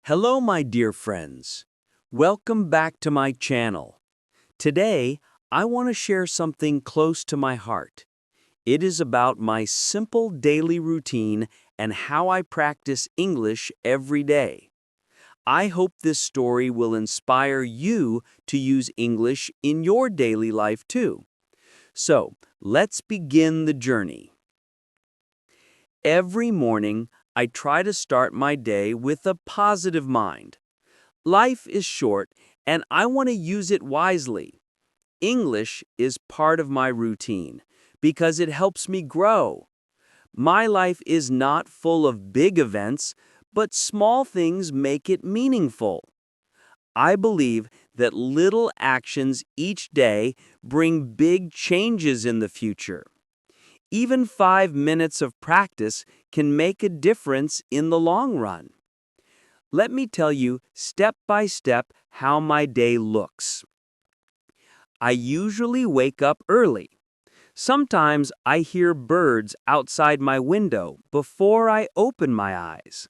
Hello, my dear friends. Welcome back to my channel. Today, I want to share something close to my heart. It is about my simple daily routine and how I practice English every day. I hope this story will inspire you to use English in your daily life too. So, let's begin the journey. Every morning, I try to start my day with a positive mind. Life is short, and I want to use it wisely. English is part of my routine because it helps me grow. My life is not full of big events, but small things make it meaningful. I believe that little actions each day bring big changes in the future. Even 5 minutes of practice can make a difference in the long run. Let me tell you step by step how my day looks. I usually wake up early. Sometimes I hear birds outside my window before I open my eyes.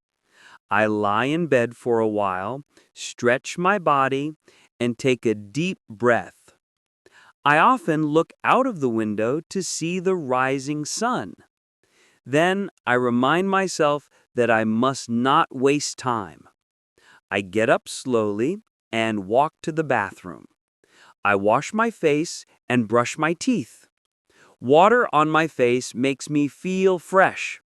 I lie in bed for a while, stretch my body, and take a deep breath. I often look out of the window to see the rising sun. Then I remind myself that I must not waste time. I get up slowly and walk to the bathroom. I wash my face and brush my teeth. Water on my face makes me feel fresh.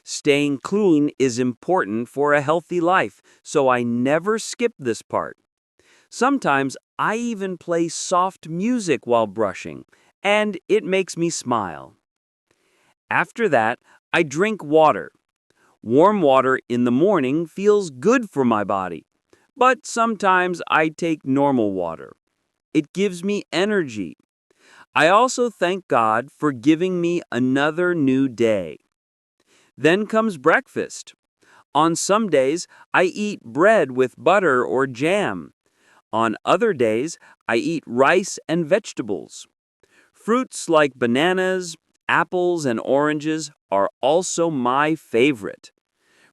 Staying clean is important for a healthy life, so I never skip this part. Sometimes I even play soft music while brushing, and it makes me smile. After that, I drink water. Warm water in the morning feels good for my body, but sometimes I take normal water. It gives me energy. I also thank God for giving me another new day. Then comes breakfast. On some days, I eat bread with butter or jam. On other days, I eat rice and vegetables. Fruits like bananas, apples, and oranges are also my favorite.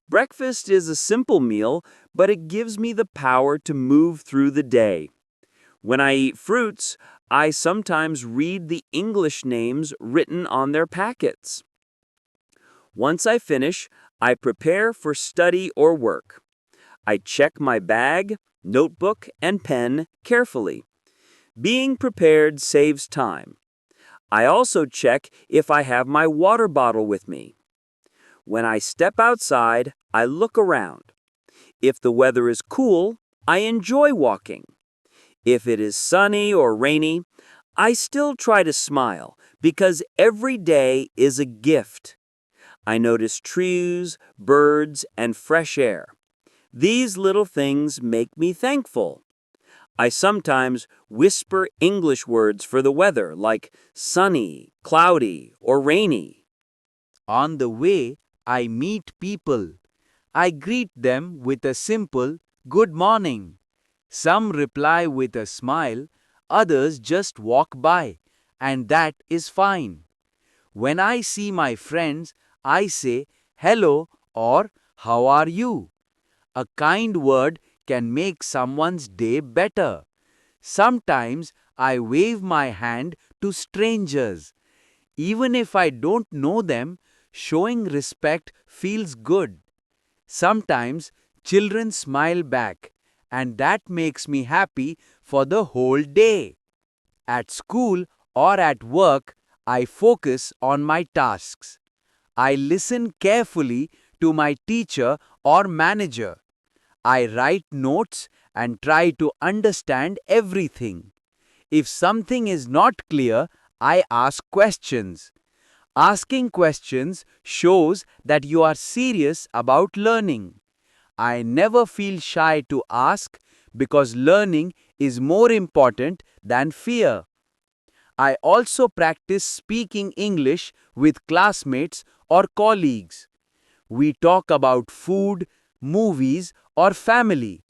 Breakfast is a simple meal, but it gives me the power to move through the day. When I eat fruits, I sometimes read the English names written on their packets. Once I finish, I prepare for study or work. I check my bag, notebook, and pen carefully. Being prepared saves time. I also check if I have my water bottle with me. When I step outside, I look around. If the weather is cool, I enjoy walking. If it is sunny or rainy, I still try to smile because every day is a gift. I notice trees, birds, and fresh air. These little things make me thankful. I sometimes whisper English words for the weather like sunny, cloudy, or rainy. On the way, I meet people. I greet them with a simple good morning. Some reply with a smile, others just walk by, and that is fine. When I see my friends, I say hello or how are you? A kind word can make someone's day better. Sometimes I wave my hand to strangers. Even if I don't know them, showing respect feels good. Sometimes children smile back, and that makes me happy for the whole day. At school or at work, I focus on my tasks. I listen carefully to my teacher or manager. I write notes and try to understand everything. If something is not clear, I ask questions. Asking questions shows that you are serious about learning. I never feel shy to ask because learning is more important than fear. I also practice speaking English with classmates or colleagues. We talk about food, movies, or family.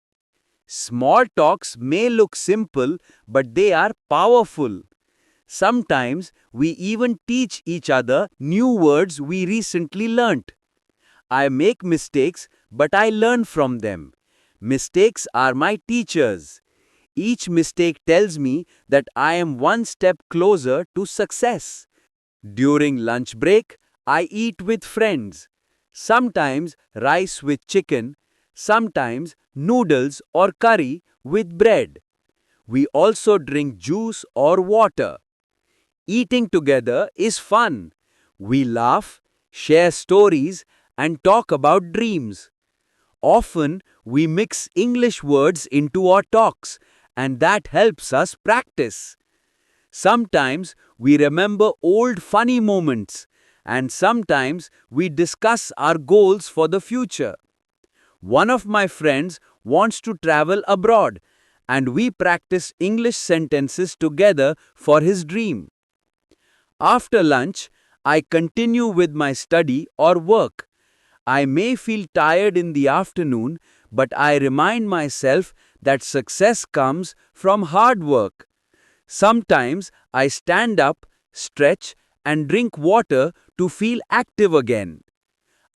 Small talks may look simple, but they are powerful. Sometimes we even teach each other new words we recently learnt. I make mistakes, but I learn from them. Mistakes are my teachers. Each mistake tells me that I am one step closer to success. During lunch break, I eat with friends. Sometimes rice with chicken, sometimes noodles or curry with bread. We also drink juice or water. Eating together is fun. We laugh, share stories, and talk about dreams. Often, we mix English words into our talks, and that helps us practice. Sometimes we remember old funny moments, and sometimes we discuss our goals for the future. One of my friends wants to travel abroad, and we practice English sentences together for his dream. After lunch, I continue with my study or work. I may feel tired in the afternoon, but I remind myself that success comes from hard work. Sometimes I stand up, stretch, and drink water to feel active again.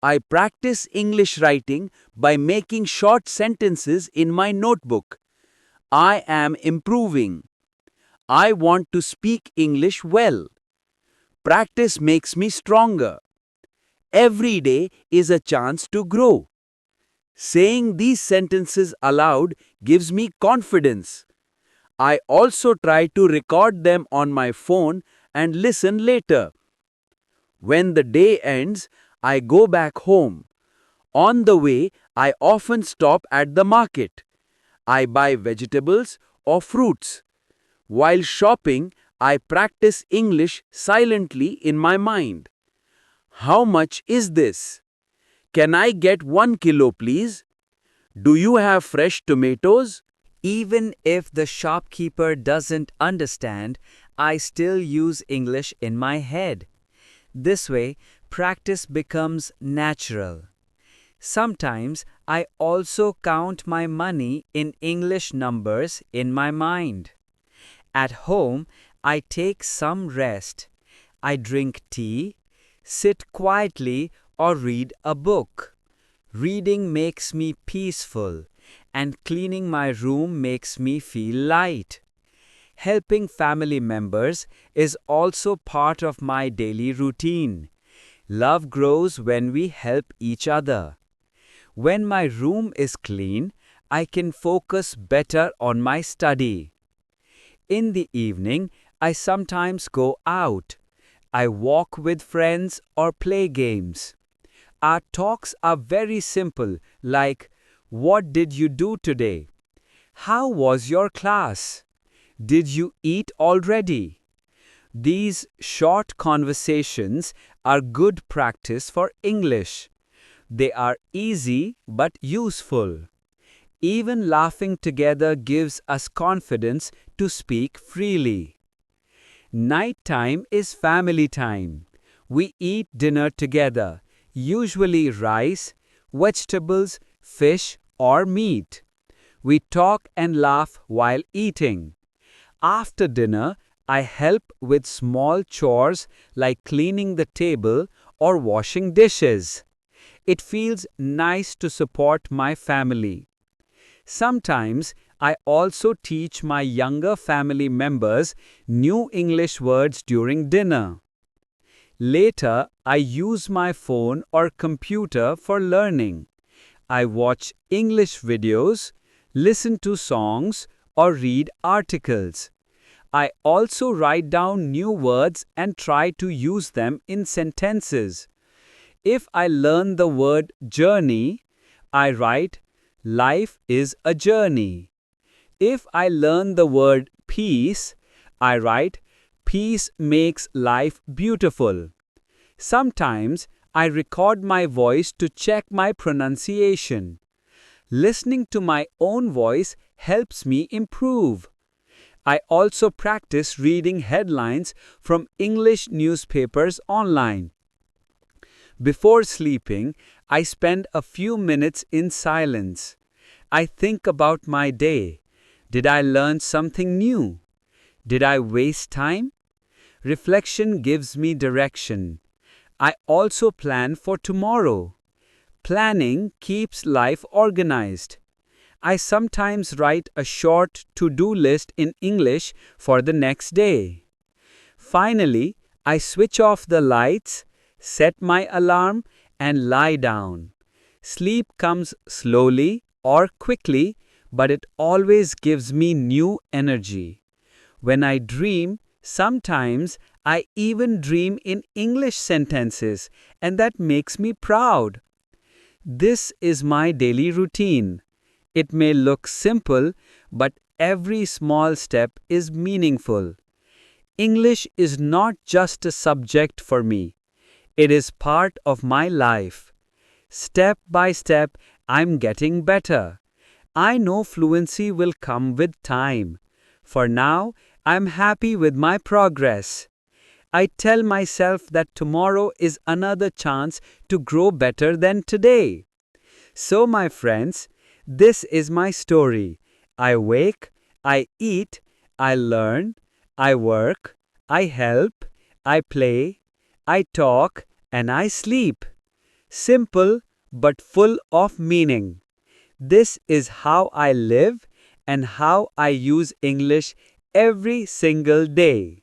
I practice English writing by making short sentences in my notebook. I am improving. I want to speak English well. Practice makes me stronger. Every day is a chance to grow. Saying these sentences aloud gives me confidence. I also try to record them on my phone and listen later. When the day ends, I go back home. On the way, I often stop at the market. I buy vegetables or fruits. While shopping, I practice English silently in my mind. How much is this? Can I get 1 kilo, please? Do you have fresh tomatoes? Even if the shopkeeper doesn't understand, I still use English in my head. This way, practice becomes natural. Sometimes I also count my money in English numbers in my mind. At home, I take some rest. I drink tea, sit quietly, or read a book. Reading makes me peaceful, and cleaning my room makes me feel light. Helping family members is also part of my daily routine. Love grows when we help each other. When my room is clean, I can focus better on my study. In the evening, I sometimes go out. I walk with friends or play games. Our talks are very simple, like, "What did you do today? How was your class? Did you eat already?" These short conversations are good practice for English. They are easy but useful. Even laughing together gives us confidence to speak freely. Nighttime is family time. We eat dinner together, usually rice, vegetables, fish, or meat. We talk and laugh while eating. After dinner, I help with small chores like cleaning the table or washing dishes. It feels nice to support my family. Sometimes I also teach my younger family members new English words during dinner. Later, I use my phone or computer for learning. I watch English videos, listen to songs, or read articles. I also write down new words and try to use them in sentences. If I learn the word journey, I write, "Life is a journey." If I learn the word peace, I write, "Peace makes life beautiful." Sometimes I record my voice to check my pronunciation. Listening to my own voice helps me improve. I also practice reading headlines from English newspapers online. Before sleeping, I spend a few minutes in silence. I think about my day. Did I learn something new? Did I waste time? Reflection gives me direction. I also plan for tomorrow. Planning keeps life organized. I sometimes write a short to-do list in English for the next day. Finally, I switch off the lights, set my alarm, and lie down. Sleep comes slowly or quickly, but it always gives me new energy. When I dream, sometimes I even dream in English sentences, and that makes me proud. This is my daily routine. It may look simple, but every small step is meaningful. English is not just a subject for me, it is part of my life. Step by step, I'm getting better. I know fluency will come with time. For now, I'm happy with my progress. I tell myself that tomorrow is another chance to grow better than today. So, my friends, this is my story. I wake, I eat, I learn, I work, I help, I play, I talk, and I sleep. Simple but full of meaning. This is how I live and how I use English every single day.